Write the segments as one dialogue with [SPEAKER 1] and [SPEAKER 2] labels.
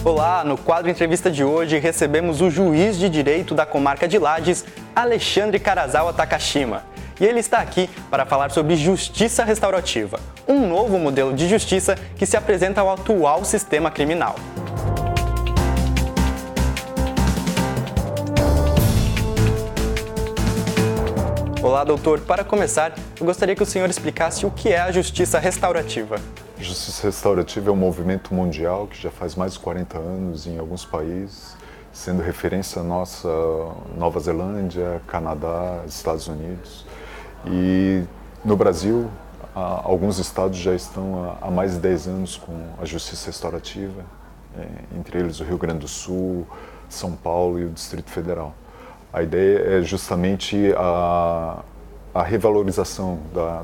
[SPEAKER 1] Olá, no quadro Entrevista de hoje recebemos o juiz de direito da comarca de Lages, Alexandre Karazawa Takashima. E ele está aqui para falar sobre justiça restaurativa, um novo modelo de justiça que se apresenta ao atual sistema criminal. Olá, doutor. Para começar, eu gostaria que o senhor explicasse o que é a justiça restaurativa.
[SPEAKER 2] A justiça restaurativa é um movimento mundial que já faz mais de 40 anos em alguns países, sendo referência nossa Nova Zelândia, Canadá, Estados Unidos. E no Brasil, alguns estados já estão há mais de 10 anos com a justiça restaurativa, entre eles o Rio Grande do Sul, São Paulo e o Distrito Federal. A ideia é justamente a revalorização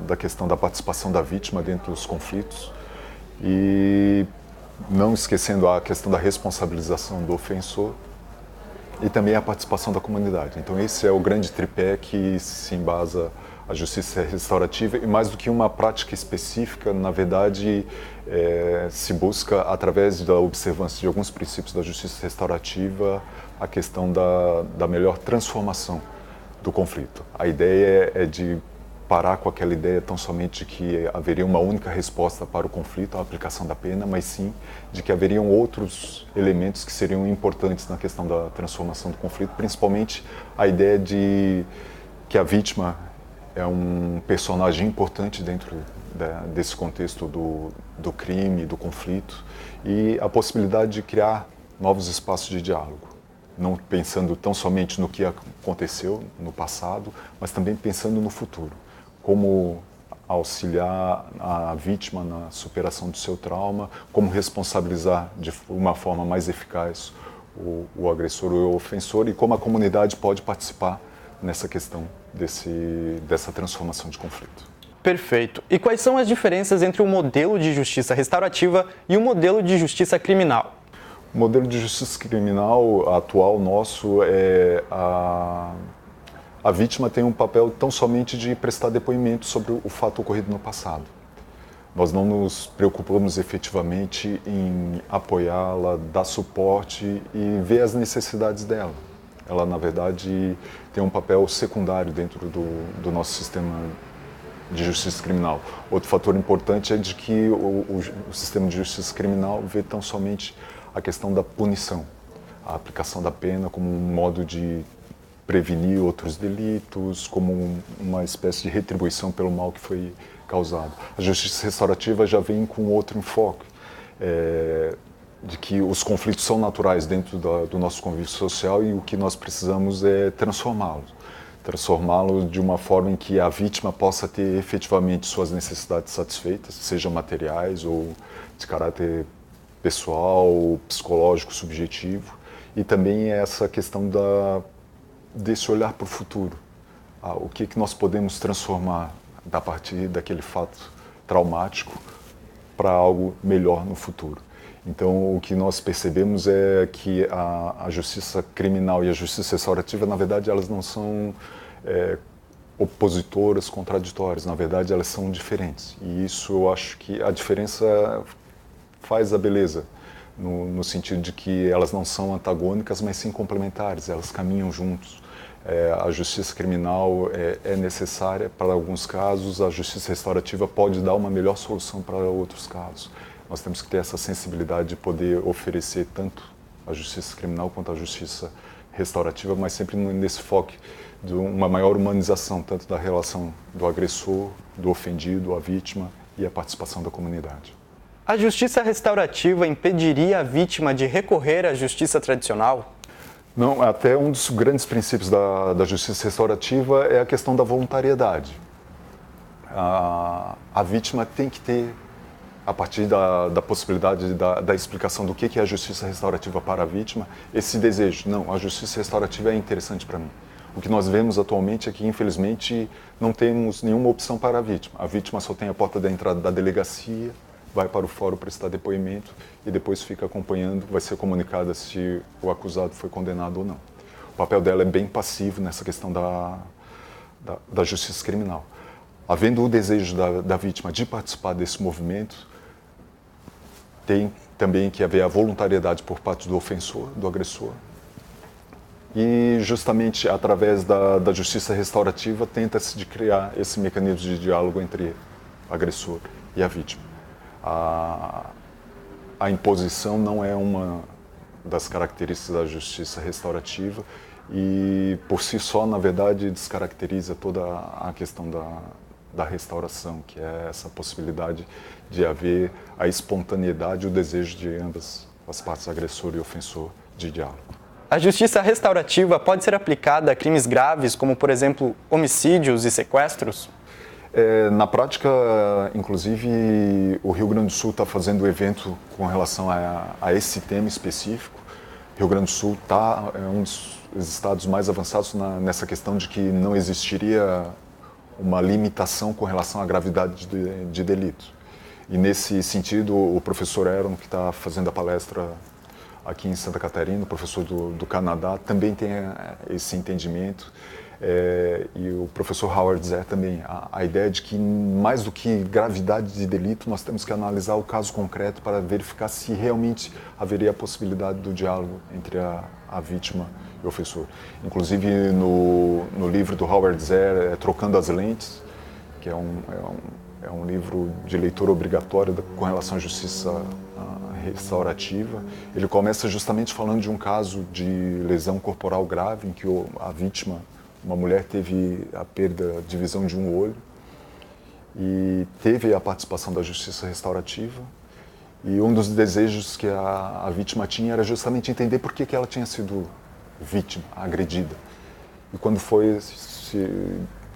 [SPEAKER 2] da questão da participação da vítima dentro dos conflitos e não esquecendo a questão da responsabilização do ofensor e também a participação da comunidade. Então esse é o grande tripé que se embasa a justiça restaurativa e mais do que uma prática específica, na verdade, se busca, através da observância de alguns princípios da justiça restaurativa, a questão da melhor transformação do conflito. A ideia é de parar com aquela ideia tão somente que haveria uma única resposta para o conflito, a aplicação da pena, mas sim de que haveriam outros elementos que seriam importantes na questão da transformação do conflito, principalmente a ideia de que a vítima é um personagem importante dentro desse contexto do crime, do conflito, e a possibilidade de criar novos espaços de diálogo. Não pensando tão somente no que aconteceu no passado, mas também pensando no futuro. Como auxiliar a vítima na superação do seu trauma, como responsabilizar de uma forma mais eficaz o agressor ou o ofensor e como a comunidade pode participar nessa questão dessa transformação de conflito.
[SPEAKER 1] Perfeito. E quais são as diferenças entre o modelo de justiça restaurativa e o modelo de justiça criminal?
[SPEAKER 2] O modelo de justiça criminal atual nosso é a vítima tem um papel tão somente de prestar depoimento sobre o fato ocorrido no passado. Nós não nos preocupamos efetivamente em apoiá-la, dar suporte e ver as necessidades dela. Ela, na verdade, tem um papel secundário dentro do nosso sistema de justiça criminal. Outro fator importante é de que o sistema de justiça criminal vê tão somente a questão da punição, a aplicação da pena como um modo de prevenir outros delitos, como uma espécie de retribuição pelo mal que foi causado. A justiça restaurativa já vem com outro enfoque, de que os conflitos são naturais dentro do nosso convívio social e o que nós precisamos é transformá-lo de uma forma em que a vítima possa ter efetivamente suas necessidades satisfeitas, sejam materiais ou de caráter pessoal, psicológico, subjetivo, e também essa questão desse olhar para o futuro. O que nós podemos transformar a partir daquele fato traumático para algo melhor no futuro. Então, o que nós percebemos é que a justiça criminal e a justiça restaurativa, na verdade, elas não são opositoras, contraditórias. Na verdade, elas são diferentes. E isso eu acho que a diferença faz a beleza, no sentido de que elas não são antagônicas, mas sim complementares, elas caminham juntos. A justiça criminal é necessária para alguns casos, a justiça restaurativa pode dar uma melhor solução para outros casos. Nós temos que ter essa sensibilidade de poder oferecer tanto a justiça criminal quanto a justiça restaurativa, mas sempre nesse foco de uma maior humanização, tanto da relação do agressor, do ofendido, a vítima e a participação da comunidade.
[SPEAKER 1] A justiça restaurativa impediria a vítima de recorrer à justiça tradicional?
[SPEAKER 2] Não, até um dos grandes princípios da justiça restaurativa é a questão da voluntariedade. A vítima tem que ter, a partir da possibilidade da explicação do que é a justiça restaurativa para a vítima, esse desejo. Não, a justiça restaurativa é interessante para mim. O que nós vemos atualmente é que, infelizmente, não temos nenhuma opção para a vítima. A vítima só tem a porta da entrada da delegacia, vai para o fórum prestar depoimento e depois fica acompanhando, vai ser comunicada se o acusado foi condenado ou não. O papel dela é bem passivo nessa questão da justiça criminal. Havendo o desejo da vítima de participar desse movimento, tem também que haver a voluntariedade por parte do ofensor, do agressor. E justamente através da justiça restaurativa tenta-se de criar esse mecanismo de diálogo entre o agressor e a vítima. A imposição não é uma das características da justiça restaurativa e, por si só, na verdade, descaracteriza toda a questão da restauração, que é essa possibilidade de haver a espontaneidade e o desejo de ambas as partes, agressor e ofensor, de diálogo.
[SPEAKER 1] A justiça restaurativa pode ser aplicada a crimes graves, como, por exemplo, homicídios e sequestros?
[SPEAKER 2] Na prática, inclusive, o Rio Grande do Sul está fazendo evento com relação a esse tema específico. O Rio Grande do Sul é um dos estados mais avançados nessa questão de que não existiria uma limitação com relação à gravidade de delito. E nesse sentido, o professor Aaron, que está fazendo a palestra aqui em Santa Catarina, o professor do Canadá, também tem esse entendimento. E o professor Howard Zerr também, a ideia de que mais do que gravidade de delito, nós temos que analisar o caso concreto para verificar se realmente haveria a possibilidade do diálogo entre a vítima e o ofensor. Inclusive no livro do Howard Zerr, Trocando as Lentes, que é um livro de leitura obrigatória com relação à justiça restaurativa, ele começa justamente falando de um caso de lesão corporal grave em que a vítima, uma mulher, teve a perda de visão de um olho e teve a participação da justiça restaurativa. E um dos desejos que a vítima tinha era justamente entender por que ela tinha sido vítima, agredida. E quando foi se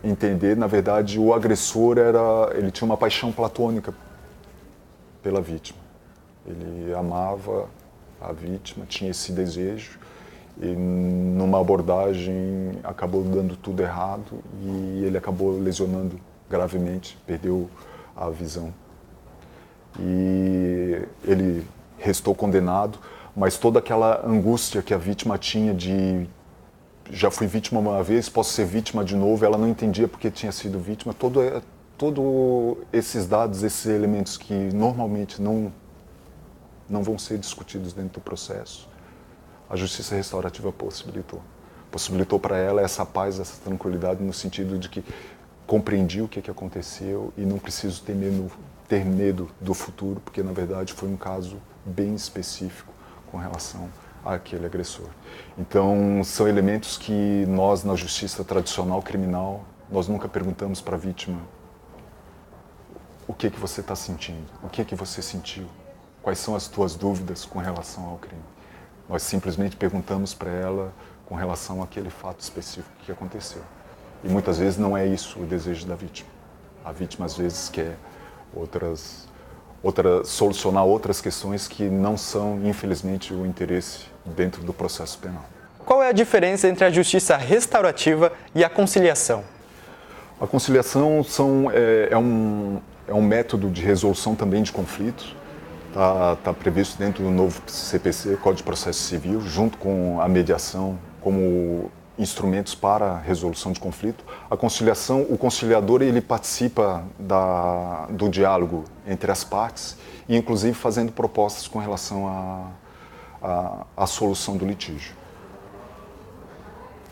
[SPEAKER 2] entender, na verdade, o agressor ele tinha uma paixão platônica pela vítima. Ele amava a vítima, tinha esse desejo. E numa abordagem acabou dando tudo errado e ele acabou lesionando gravemente, perdeu a visão. E ele restou condenado, mas toda aquela angústia que a vítima tinha de já fui vítima uma vez, posso ser vítima de novo, ela não entendia porque tinha sido vítima. Todo esses dados, esses elementos que normalmente não vão ser discutidos dentro do processo, a justiça restaurativa possibilitou para ela essa paz, essa tranquilidade, no sentido de que compreendi o que aconteceu e não preciso ter medo do futuro, porque na verdade foi um caso bem específico com relação àquele agressor. Então são elementos que nós, na justiça tradicional criminal, nós nunca perguntamos para a vítima o que você está sentindo, o que você sentiu, quais são as tuas dúvidas com relação ao crime. Nós simplesmente perguntamos para ela com relação àquele fato específico que aconteceu. E muitas vezes não é isso o desejo da vítima. A vítima às vezes quer solucionar outras questões que não são, infelizmente, o interesse dentro do processo penal.
[SPEAKER 1] Qual é a diferença entre a justiça restaurativa e a conciliação?
[SPEAKER 2] A conciliação é um método de resolução também de conflitos. Está previsto dentro do novo CPC, Código de Processo Civil, junto com a mediação como instrumentos para a resolução de conflito. A conciliação, o conciliador, ele participa do diálogo entre as partes e, inclusive, fazendo propostas com relação à solução do litígio.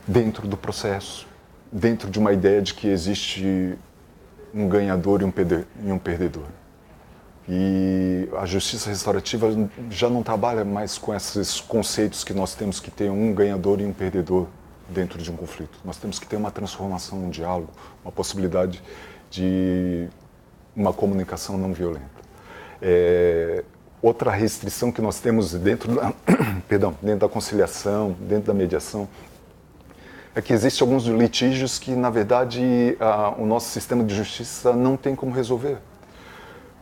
[SPEAKER 2] Dentro do processo, dentro de uma ideia de que existe um ganhador e um perdedor. E a justiça restaurativa já não trabalha mais com esses conceitos que nós temos que ter um ganhador e um perdedor dentro de um conflito. Nós temos que ter uma transformação, um diálogo, uma possibilidade de uma comunicação não violenta. Outra restrição que nós temos dentro da conciliação, dentro da mediação, é que existem alguns litígios que, na verdade, o nosso sistema de justiça não tem como resolver.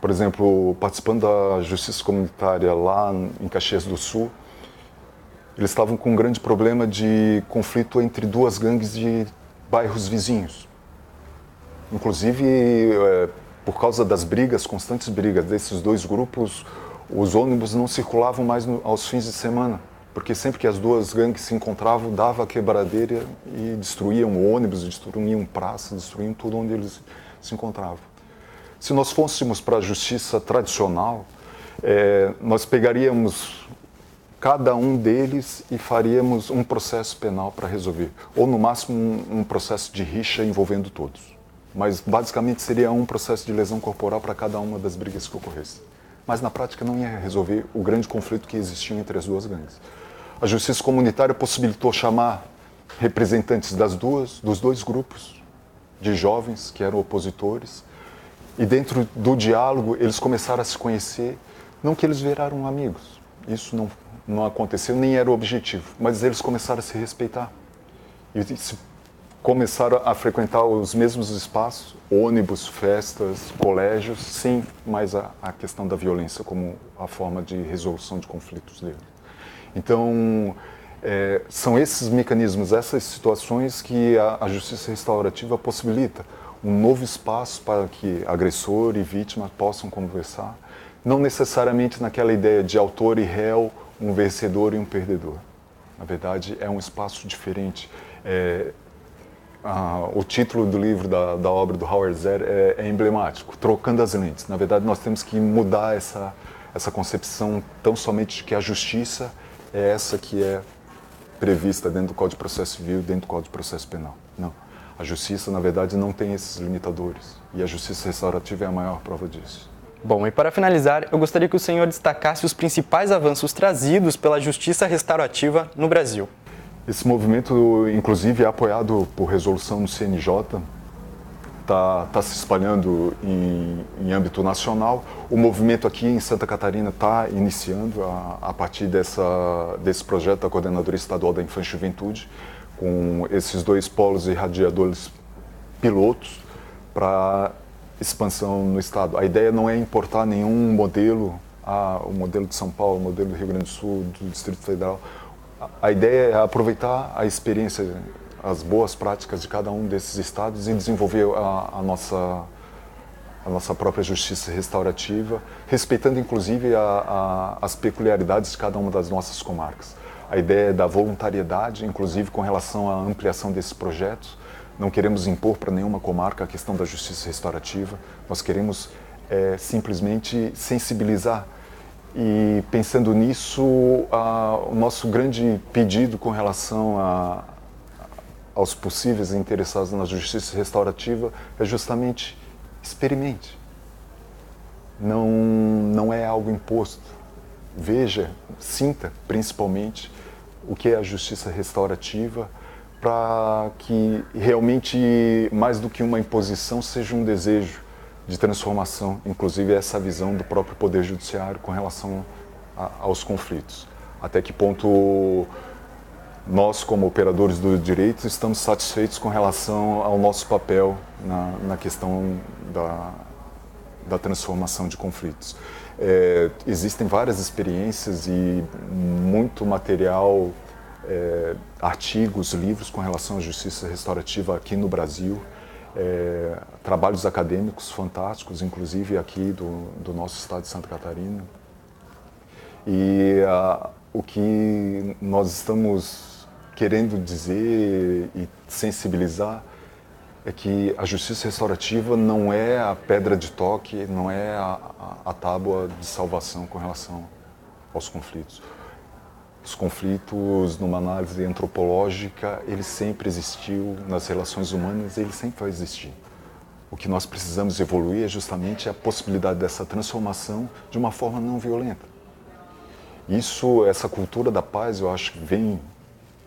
[SPEAKER 2] Por exemplo, participando da justiça comunitária lá em Caxias do Sul, eles estavam com um grande problema de conflito entre duas gangues de bairros vizinhos. Inclusive, por causa das brigas, constantes brigas desses dois grupos, os ônibus não circulavam mais aos fins de semana, porque sempre que as duas gangues se encontravam, dava quebradeira e destruíam ônibus, destruíam praças, destruíam tudo onde eles se encontravam. Se nós fôssemos para a justiça tradicional, nós pegaríamos cada um deles e faríamos um processo penal para resolver, ou no máximo um processo de rixa envolvendo todos. Mas basicamente seria um processo de lesão corporal para cada uma das brigas que ocorressem. Mas na prática não ia resolver o grande conflito que existia entre as duas gangues. A justiça comunitária possibilitou chamar representantes dos dois grupos de jovens que eram opositores, e dentro do diálogo eles começaram a se conhecer, não que eles viraram amigos, isso não aconteceu, nem era o objetivo, mas eles começaram a se respeitar e começaram a frequentar os mesmos espaços, ônibus, festas, colégios, sim, mas a questão da violência como a forma de resolução de conflitos deles. Então, são esses mecanismos, essas situações que a justiça restaurativa possibilita um novo espaço para que agressor e vítima possam conversar, não necessariamente naquela ideia de autor e réu, um vencedor e um perdedor. Na verdade, é um espaço diferente. O título do livro, da obra do Howard Zerr é emblemático, Trocando as Lentes. Na verdade, nós temos que mudar essa concepção tão somente de que a justiça é essa que é prevista dentro do Código de Processo Civil, dentro do Código de Processo Penal. Não. A justiça, na verdade, não tem esses limitadores. E a justiça restaurativa é a maior prova disso.
[SPEAKER 1] Bom, e para finalizar, eu gostaria que o senhor destacasse os principais avanços trazidos pela justiça restaurativa no Brasil.
[SPEAKER 2] Esse movimento, inclusive, é apoiado por resolução do CNJ, está se espalhando em âmbito nacional. O movimento aqui em Santa Catarina está iniciando a partir desse projeto da Coordenadoria Estadual da Infância e Juventude, com esses dois polos irradiadores pilotos para expansão no Estado. A ideia não é importar nenhum modelo, o modelo de São Paulo, o modelo do Rio Grande do Sul, do Distrito Federal. A ideia é aproveitar a experiência, as boas práticas de cada um desses estados e desenvolver a nossa própria justiça restaurativa, respeitando inclusive as peculiaridades de cada uma das nossas comarcas. A ideia é da voluntariedade, inclusive com relação à ampliação desses projetos. Não queremos impor para nenhuma comarca a questão da justiça restaurativa, nós queremos simplesmente sensibilizar. E pensando nisso, o nosso grande pedido com relação aos possíveis interessados na justiça restaurativa é justamente experimente. Não é algo imposto. Veja, sinta principalmente o que é a justiça restaurativa, para que realmente, mais do que uma imposição, seja um desejo de transformação, inclusive essa visão do próprio Poder Judiciário com relação aos conflitos. Até que ponto nós, como operadores do direito, estamos satisfeitos com relação ao nosso papel na questão da transformação de conflitos. Existem várias experiências e muito material, artigos, livros com relação à justiça restaurativa aqui no Brasil, trabalhos acadêmicos fantásticos, inclusive aqui do nosso estado de Santa Catarina. E o que nós estamos querendo dizer e sensibilizar é que a justiça restaurativa não é a pedra de toque, não é a tábua de salvação com relação aos conflitos. Os conflitos, numa análise antropológica, ele sempre existiu nas relações humanas e ele sempre vai existir. O que nós precisamos evoluir é justamente a possibilidade dessa transformação de uma forma não violenta. Essa cultura da paz, eu acho que vem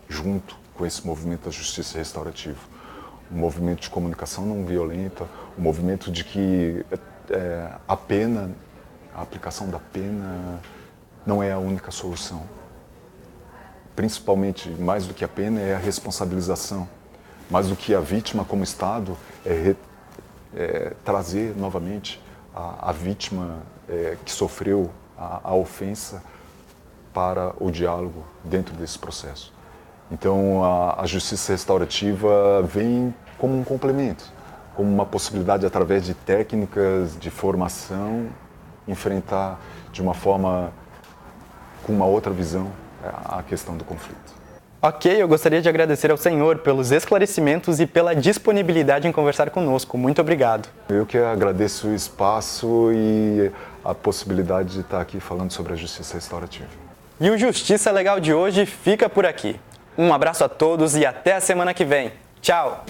[SPEAKER 2] junto com esse movimento da justiça restaurativa. Um movimento de comunicação não violenta, um movimento de que a aplicação da pena não é a única solução. Principalmente, mais do que a pena, é a responsabilização. Mais do que a vítima como Estado, trazer novamente a vítima que sofreu a ofensa para o diálogo dentro desse processo. Então, a justiça restaurativa vem como um complemento, como uma possibilidade, através de técnicas de formação, enfrentar de uma forma, com uma outra visão, a questão do conflito.
[SPEAKER 1] Ok, eu gostaria de agradecer ao senhor pelos esclarecimentos e pela disponibilidade em conversar conosco. Muito obrigado.
[SPEAKER 2] Eu que agradeço o espaço e a possibilidade de estar aqui falando sobre a justiça restaurativa.
[SPEAKER 1] E o Justiça Legal de hoje fica por aqui. Um abraço a todos e até a semana que vem. Tchau!